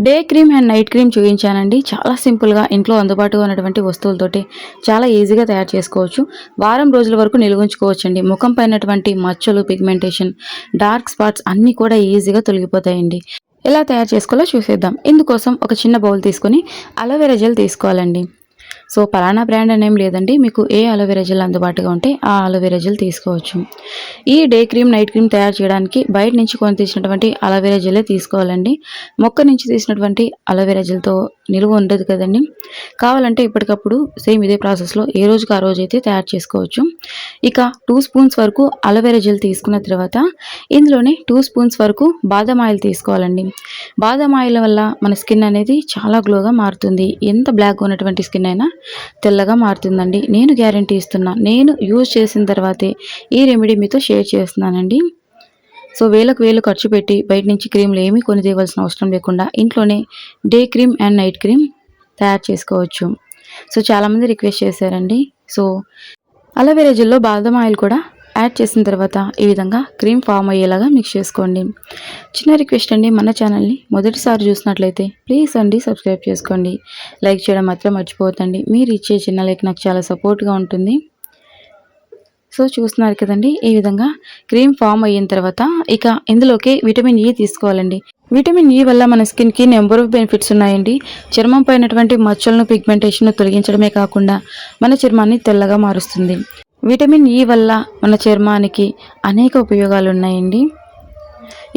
Day cream and night cream చూపించానండి. చాలా సింపుల్గా ఇంట్లో అందుబాటుగా ఉన్నటువంటి వస్తువులతోటి చాలా ఈజీగా తయారు చేసుకోవచ్చు. వారం రోజుల వరకు నిల్వ ఉంచుకోవచ్చండి. ముఖం పైనటువంటి మచ్చలు, పిగ్మెంటేషన్, డార్క్ స్పాట్స్ అన్నీ కూడా ఈజీగా తొలగిపోతాయండి. ఎలా తయారు చేసుకోవాలో చూసేద్దాం. ఇందుకోసం ఒక చిన్న బౌల్ తీసుకొని అలోవెరా జెల్ తీసుకోవాలండి. సో పలానా బ్రాండ్ అనేం లేదండి, మీకు ఏ అలోవెరా జెల్ అందుబాటుగా ఉంటే ఆ అలోవెరా జెల్ తీసుకోవచ్చు. ఈ డే క్రీమ్ నైట్ క్రీమ్ తయారు చేయడానికి బయట నుంచి కొని తీసినటువంటి అలోవెరా జెల్లే తీసుకోవాలండి. మొక్క నుంచి తీసినటువంటి అలోవెరా జెల్తో నిలువ ఉండదు కదండి. కావాలంటే ఇప్పటికప్పుడు సేమ్ ఇదే ప్రాసెస్లో ఏ రోజుకి ఆ రోజు అయితే తయారు చేసుకోవచ్చు. ఇక 2 స్పూన్స్ వరకు అలోవెరా జెల్ తీసుకున్న తర్వాత ఇందులోనే 2 స్పూన్స్ వరకు బాదం ఆయిల్ తీసుకోవాలండి. బాదం ఆయిల్ వల్ల మన స్కిన్ అనేది చాలా గ్లోగా మారుతుంది. ఎంత బ్లాక్గా ఉన్నటువంటి స్కిన్ అయినా తెల్లగా మారుతుందండి. నేను గ్యారంటీ ఇస్తున్నా. నేను యూజ్ చేసిన తర్వాతే ఈ రెమెడీ మీతో షేర్ చేస్తున్నానండి. సో వేలకు వేలు ఖర్చు పెట్టి బయట నుంచి క్రీమ్లు ఏమీ కొని తేవాల్సిన అవసరం లేకుండా ఇంట్లోనే day cream and night cream తయారు చేసుకోవచ్చు. సో చాలామంది రిక్వెస్ట్ చేశారండి. సో అలోవెరా జెల్లో బాదం ఆయిల్ కూడా యాడ్ చేసిన తర్వాత ఈ విధంగా క్రీమ్ ఫామ్ అయ్యేలాగా మిక్స్ చేసుకోండి. చిన్న రిక్వెస్ట్ అండి, మన ఛానల్ని మొదటిసారి చూసినట్లయితే ప్లీజ్ అండి సబ్స్క్రైబ్ చేసుకోండి. లైక్ చేయడం మాత్రం మర్చిపోవద్దండి. మీరు ఇచ్చే చిన్న లైక్ నాకు చాలా సపోర్ట్గా ఉంటుంది. సో చూస్తున్నారు కదండి, ఈ విధంగా క్రీమ్ ఫామ్ అయిన తర్వాత ఇక ఇందులోకి విటమిన్ ఈ తీసుకోవాలండి. విటమిన్ ఈ వల్ల మన స్కిన్కి నెంబర్ ఆఫ్ బెనిఫిట్స్ ఉన్నాయండి. చర్మం పైనటువంటి మచ్చలను, పిగ్మెంటేషన్ తొలగించడమే కాకుండా మన చర్మాన్ని తెల్లగా మారుస్తుంది. విటమిన్ ఈ వల్ల మన చర్మానికి అనేక ఉపయోగాలు ఉన్నాయండి.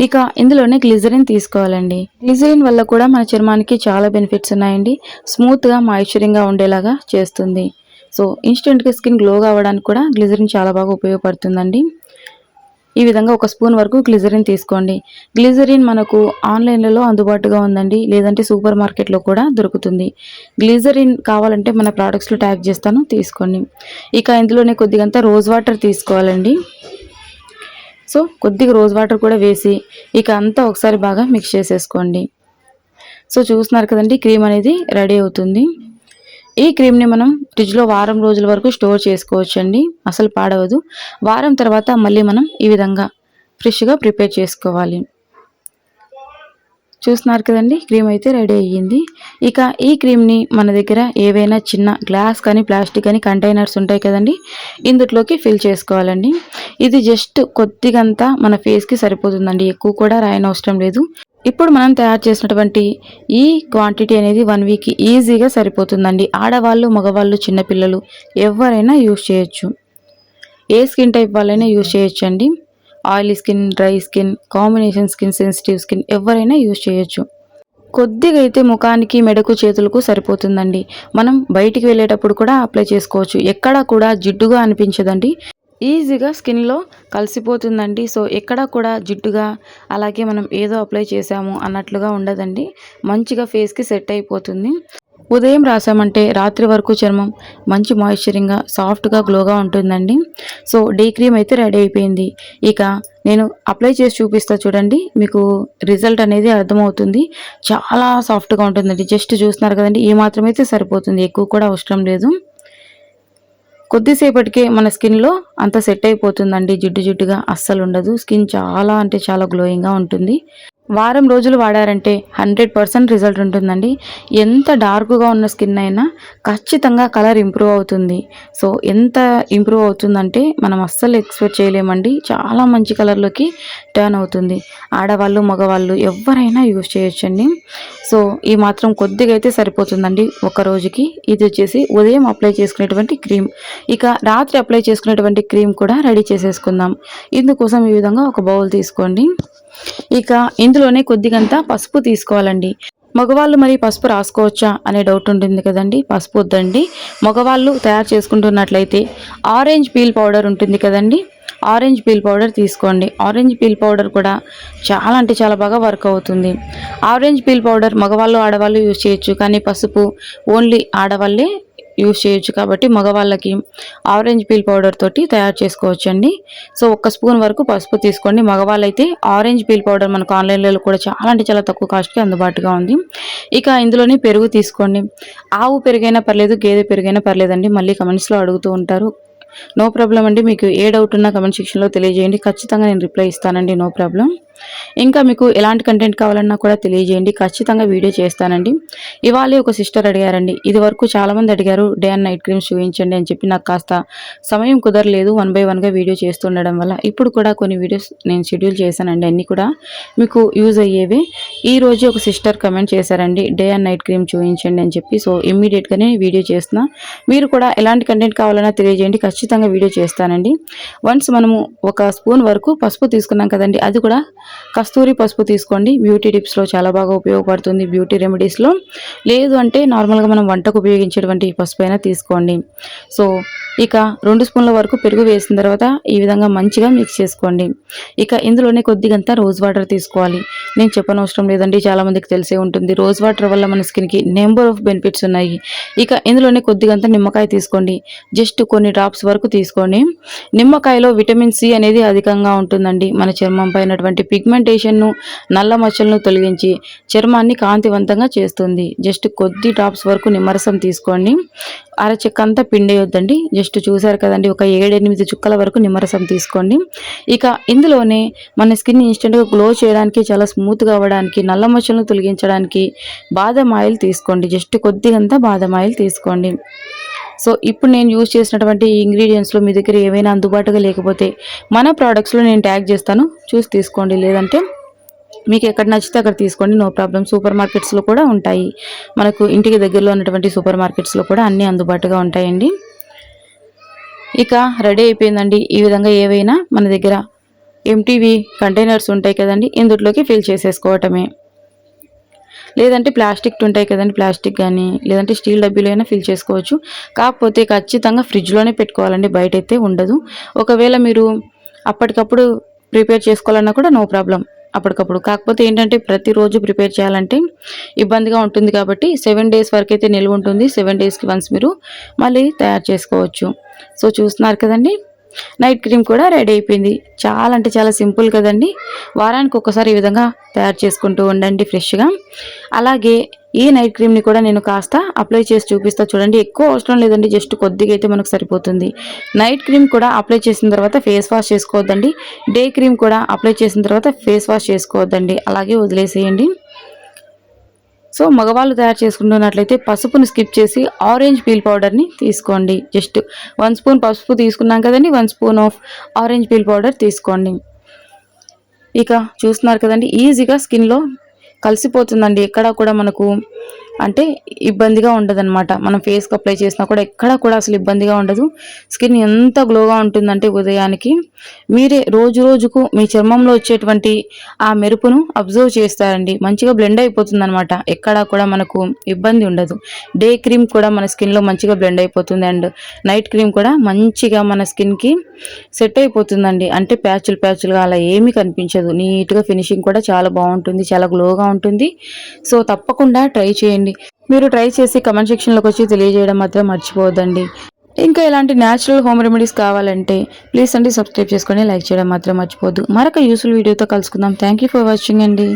ఇక ఇందులోనే గ్లిజరిన్ తీసుకోవాలండి. గ్లిజరిన్ వల్ల కూడా మన చర్మానికి చాలా బెనిఫిట్స్ ఉన్నాయండి. స్మూత్గా, మాయిశ్చరింగ్గా ఉండేలాగా చేస్తుంది. సో ఇన్స్టెంట్గా స్కిన్ గ్లోగా అవ్వడానికి కూడా గ్లిజరిన్ చాలా బాగా ఉపయోగపడుతుందండి. ఈ విధంగా 1 స్పూన్ వరకు గ్లిజరిన్ తీసుకోండి. గ్లిజరిన్ మనకు ఆన్లైన్లలో అందుబాటుగా ఉందండి, లేదంటే సూపర్ మార్కెట్లో కూడా దొరుకుతుంది. గ్లిజరిన్ కావాలంటే మన ప్రోడక్ట్స్లో ట్యాగ్ చేస్తాను, తీసుకోండి. ఇక ఇందులోనే కొద్దిగంత రోజ్ వాటర్ తీసుకోవాలండి. సో కొద్దిగా రోజ్ వాటర్ కూడా వేసి ఇక అంతా ఒకసారి బాగా మిక్స్ చేసేసుకోండి. సో చూస్తున్నారు కదండి, క్రీమ్ అనేది రెడీ అవుతుంది. ఈ క్రీమ్ని మనం ఫ్రిడ్జ్లో వారం రోజుల వరకు స్టోర్ చేసుకోవచ్చండి, అసలు పాడవదు. వారం తర్వాత మళ్ళీ మనం ఈ విధంగా ఫ్రెష్గా ప్రిపేర్ చేసుకోవాలి. చూస్తున్నారు కదండి, క్రీమ్ అయితే రెడీ అయ్యింది. ఇక ఈ క్రీమ్ని మన దగ్గర ఏవైనా చిన్న గ్లాస్ కానీ ప్లాస్టిక్ కానీ కంటైనర్స్ ఉంటాయి కదండి, ఇందులోకి ఫిల్ చేసుకోవాలండి. ఇది జస్ట్ కొద్దిగంతా మన ఫేస్కి సరిపోతుందండి, ఎక్కువ కూడా రాయనవసరం లేదు. ఇప్పుడు మనం తయారు చేసినటువంటి ఈ క్వాంటిటీ అనేది 1 వీక్ ఈజీగా సరిపోతుందండి. ఆడవాళ్ళు, మగవాళ్ళు, చిన్నపిల్లలు ఎవరైనా యూజ్ చేయొచ్చు. ఏ స్కిన్ టైప్ వాళ్ళైనా యూజ్ చేయొచ్చు అండి. Oily skin, dry skin, combination skin, sensitive skin ఎవరైనా యూజ్ చేయొచ్చు. కొద్దిగా అయితే ముఖానికి, మెడకు, చేతులకు సరిపోతుందండి. మనం బయటికి వెళ్ళేటప్పుడు కూడా అప్లై చేసుకోవచ్చు. ఎక్కడా కూడా జిడ్డుగా అనిపించదండి. ఈజీగా స్కిన్లో కలిసిపోతుందండి. సో ఎక్కడా కూడా జిడ్డుగా, అలాగే మనం ఏదో అప్లై చేసాము అన్నట్లుగా ఉండదండి. మంచిగా ఫేస్కి సెట్ అయిపోతుంది. ఉదయం రాసామంటే రాత్రి వరకు చర్మం మంచి మాయిశ్చరింగ్గా, సాఫ్ట్గా, గ్లోగా ఉంటుందండి. సో డే క్రీమ్ అయితే రెడీ అయిపోయింది. ఇక నేను అప్లై చేసి చూపిస్తా చూడండి, మీకు రిజల్ట్ అనేది అర్థమవుతుంది. చాలా సాఫ్ట్గా ఉంటుందండి. జస్ట్ చూస్తున్నారు కదండి, ఈ మాత్రం అయితే సరిపోతుంది, ఎక్కువ కూడా అవసరం లేదు. కొద్దిసేపటికే మన స్కిన్లో అంత సెట్ అయిపోతుందండి. జిడ్డు జిడ్డుగా అస్సలు ఉండదు. స్కిన్ చాలా అంటే చాలా గ్లోయింగ్గా ఉంటుంది. వారం రోజులు వాడారంటే 100% రిజల్ట్ ఉంటుందండి. ఎంత డార్క్గా ఉన్న స్కిన్ అయినా ఖచ్చితంగా కలర్ ఇంప్రూవ్ అవుతుంది. సో ఎంత ఇంప్రూవ్ అవుతుందంటే మనం అస్సలు ఎక్స్పెక్ట్ చేయలేమండి. చాలా మంచి కలర్లోకి టర్న్ అవుతుంది. ఆడవాళ్ళు, మగవాళ్ళు ఎవరైనా యూజ్ చేయొచ్చండి. సో ఈ మాత్రం కొద్దిగా అయితే సరిపోతుందండి ఒక రోజుకి. ఇది వచ్చేసి ఉదయం అప్లై చేసుకునేటువంటి క్రీమ్. ఇక రాత్రి అప్లై చేసుకునేటువంటి క్రీమ్ కూడా రెడీ చేసేసుకుందాం. ఇందుకోసం ఈ విధంగా ఒక బౌల్ తీసుకోండి. ఇక ఇందులోనే కొద్దిగంత పసుపు తీసుకోవాలండి. మగవాళ్ళు మరి పసుపు రాసుకోవచ్చా అనే డౌట్ ఉంటుంది కదండి. పసుపు వద్దండి. మగవాళ్ళు తయారు చేసుకుంటున్నట్లయితే ఆరెంజ్ పీల్ పౌడర్ ఉంటుంది కదండి, ఆరెంజ్ పీల్ పౌడర్ తీసుకోండి. ఆరెంజ్ పీల్ పౌడర్ కూడా చాలా అంటే చాలా బాగా వర్క్ అవుతుంది. ఆరెంజ్ పీల్ పౌడర్ మగవాళ్ళు, ఆడవాళ్ళు యూజ్ చేయొచ్చు, కానీ పసుపు ఓన్లీ ఆడవాళ్ళే యూజ్ చేయొచ్చు కాబట్టి మగవాళ్ళకి ఆరెంజ్ పీల్ పౌడర్ తోటి తయారు చేసుకోవచ్చండి. సో 1 స్పూన్ వరకు పసుపు తీసుకోండి. మగవాళ్ళైతే ఆరెంజ్ పీల్ పౌడర్ మనకు ఆన్లైన్లో కూడా చాలా అంటే చాలా తక్కువ కాస్ట్కి అందుబాటుగా ఉంది. ఇక ఇందులోనే పెరుగు తీసుకోండి. ఆవు పెరుగైనా పర్లేదు, గేదె పెరుగైనా పర్లేదండి. మళ్ళీ కమెంట్స్లో అడుగుతూ ఉంటారు. నో ప్రాబ్లం అండి, మీకు ఏ డౌట్ ఉన్నా కమెంట్ సెక్షన్లో తెలియజేయండి, ఖచ్చితంగా నేను రిప్లై ఇస్తానండి. No problem. ఇంకా మీకు ఎలాంటి కంటెంట్ కావాలన్నా కూడా తెలియజేయండి, ఖచ్చితంగా వీడియో చేస్తానండి. ఇవాళే ఒక సిస్టర్ అడిగారండి, ఇది వరకు చాలామంది అడిగారు డే అండ్ నైట్ క్రీమ్స్ చూపించండి అని చెప్పి. నాకు కాస్త సమయం కుదరలేదు 1 by 1గా వీడియో చేస్తుండడం వల్ల. ఇప్పుడు కూడా కొన్ని వీడియోస్ నేను షెడ్యూల్ చేశానండి, అన్నీ కూడా మీకు యూజ్ అయ్యేవి. ఈ రోజు ఒక సిస్టర్ కమెంట్ చేశారండి డే అండ్ నైట్ క్రీమ్ చూపించండి అని చెప్పి. సో ఇమ్మీడియట్గానే వీడియో చేస్తున్నా. మీరు కూడా ఎలాంటి కంటెంట్ కావాలన్నా తెలియజేయండి, ఖచ్చితంగా వీడియో చేస్తానండి. వన్స్ మనము ఒక స్పూన్ వరకు పసుపు తీసుకున్నాం కదండి, అది కూడా కస్తూరి పసుపు తీసుకోండి. బ్యూటీ టిప్స్లో చాలా బాగా ఉపయోగపడుతుంది, బ్యూటీ రెమెడీస్లో. లేదు అంటే నార్మల్గా మనం వంటకు ఉపయోగించేటువంటి పసుపు అయినా తీసుకోండి. సో ఇక 2 స్పూన్ల వరకు పెరుగు వేసిన తర్వాత ఈ విధంగా మంచిగా మిక్స్ చేసుకోండి. ఇక ఇందులోనే కొద్దిగంత రోజ్ వాటర్ తీసుకోవాలి. నేను చెప్పనవసరం లేదండి, చాలామందికి తెలిసే ఉంటుంది. రోజ్ వాటర్ వల్ల మన స్కిన్కి నెంబర్ ఆఫ్ బెనిఫిట్స్ ఉన్నాయి. ఇక ఇందులోనే కొద్దిగంత నిమ్మకాయ తీసుకోండి, జస్ట్ కొన్ని డ్రాప్స్ వరకు తీసుకోండి. నిమ్మకాయలో విటమిన్ సి అనేది అధికంగా ఉంటుందండి. మన చర్మం పైనటువంటి పిగ్మెంటేషన్ను, నల్ల మచ్చలను తొలగించి చర్మాన్ని కాంతివంతంగా చేస్తుంది. జస్ట్ కొద్ది డ్రాప్స్ వరకు నిమ్మరసం తీసుకోండి. అరచెక్కంతా పిండేయొద్దండి, జస్ట్ చూసారు కదండి, ఒక 7-8 చుక్కల వరకు నిమ్మరసం తీసుకోండి. ఇక ఇందులోనే మన స్కిన్ ఇన్స్టెంట్గా గ్లో చేయడానికి, చాలా స్మూత్గా అవ్వడానికి, నల్ల మచ్చలను తొలగించడానికి బాదం ఆయిల్ తీసుకోండి. జస్ట్ కొద్దిగంత బాదం ఆయిల్ తీసుకోండి. సో ఇప్పుడు నేను యూజ్ చేసినటువంటి ఇంగ్రీడియంట్స్లో మీ దగ్గర ఏవైనా అందుబాటుగా లేకపోతే మన ప్రోడక్ట్స్లో నేను ట్యాగ్ చేస్తాను, చూసి తీసుకోండి. లేదంటే మీకు ఎక్కడ నచ్చితే అక్కడ తీసుకోండి, నో ప్రాబ్లం. సూపర్ మార్కెట్స్లో కూడా ఉంటాయి, మనకు ఇంటికి దగ్గరలో ఉన్నటువంటి సూపర్ మార్కెట్స్లో కూడా అన్నీ అందుబాటుగా ఉంటాయండి. ఇక రెడీ అయిపోయిందండి. ఈ విధంగా ఏవైనా మన దగ్గర ఎంటీవీ కంటైనర్స్ ఉంటాయి కదండి, ఇందులోకి ఫిల్ చేసేసుకోవటమే. లేదంటే ప్లాస్టిక్ ఉంటాయి కదండి, ప్లాస్టిక్ కానీ లేదంటే స్టీల్ డబ్బీలో అయినా ఫిల్ చేసుకోవచ్చు. కాకపోతే ఖచ్చితంగా ఫ్రిడ్జ్లోనే పెట్టుకోవాలండి, బయట అయితే ఉండదు. ఒకవేళ మీరు అప్పటికప్పుడు ప్రిపేర్ చేసుకోవాలన్నా కూడా నో ప్రాబ్లం, అప్పటికప్పుడు. కాకపోతే ఏంటంటే ప్రతిరోజు ప్రిపేర్ చేయాలంటే ఇబ్బందిగా ఉంటుంది కాబట్టి 7 days వరకు అయితే నిల్వ ఉంటుంది. 7 daysకి వన్స్ మీరు మళ్ళీ తయారు చేసుకోవచ్చు. సో చూస్తున్నారు కదండి, నైట్ క్రీమ్ కూడా రెడీ అయిపోయింది. చాలా అంటే చాలా సింపుల్ కదండి. వారానికి ఒక్కసారి ఈ విధంగా తయారు చేసుకుంటూ ఉండండి ఫ్రెష్గా. అలాగే ఈ నైట్ క్రీమ్ని కూడా నేను కాస్త అప్లై చేసి చూపిస్తా చూడండి. ఎక్కువ అవసరం లేదండి, జస్ట్ కొద్దిగా అయితే మనకు సరిపోతుంది. నైట్ క్రీమ్ కూడా అప్లై చేసిన తర్వాత ఫేస్ వాష్ చేసుకోవద్దండి. డే క్రీమ్ కూడా అప్లై చేసిన తర్వాత ఫేస్ వాష్ చేసుకోవద్దండి, అలాగే వదిలేసేయండి. సో మగవాళ్ళు తయారు చేసుకుంటున్నట్లయితే పసుపుని స్కిప్ చేసి ఆరెంజ్ పీల్ పౌడర్ని తీసుకోండి. జస్ట్ 1 స్పూన్ పసుపు తీసుకున్నాం కదండి, 1 spoon of orange peel powder తీసుకోండి. ఇక చూస్తున్నారు కదండి, ఈజీగా స్కిన్లో కలిసిపోతుందండి. ఎక్కడా కూడా మనకు అంటే ఇబ్బందిగా ఉండదన్నమాట. మనం ఫేస్కి అప్లై చేసినా కూడా ఎక్కడా కూడా అసలు ఇబ్బందిగా ఉండదు. స్కిన్ ఎంత గ్లోగా ఉంటుందంటే ఉదయానికి మీరే రోజు రోజుకు మీ చర్మంలో వచ్చేటువంటి ఆ మెరుపును అబ్జర్వ్ చేస్తారండి. మంచిగా బ్లెండ్ అయిపోతుంది అనమాట, ఎక్కడా కూడా మనకు ఇబ్బంది ఉండదు. డే క్రీమ్ కూడా మన స్కిన్లో మంచిగా బ్లెండ్ అయిపోతుంది, అండ్ నైట్ క్రీమ్ కూడా మంచిగా మన స్కిన్కి సెట్ అయిపోతుందండి. అంటే ప్యాచులుగా అలా ఏమీ కనిపించదు, నీట్గా ఫినిషింగ్ కూడా చాలా బాగుంటుంది, చాలా గ్లోగా ఉంటుంది. సో తప్పకుండా ట్రై చేయండి. మీరు ట్రై చేసి కమెంట్ సెక్షన్లోకి వచ్చి తెలియజేయడం మాత్రం మర్చిపోవద్దండి. ఇంకా ఇలాంటి న్యాచురల్ హోమ్ రెమెడీస్ కావాలంటే ప్లీజ్ అండి సబ్స్క్రైబ్ చేసుకొని లైక్ చేయడం మాత్రం మర్చిపోవద్దు. మరొక యూస్ఫుల్ వీడియోతో కలుసుకుందాం. థ్యాంక్ యూ ఫర్ వాచింగ్ అండి.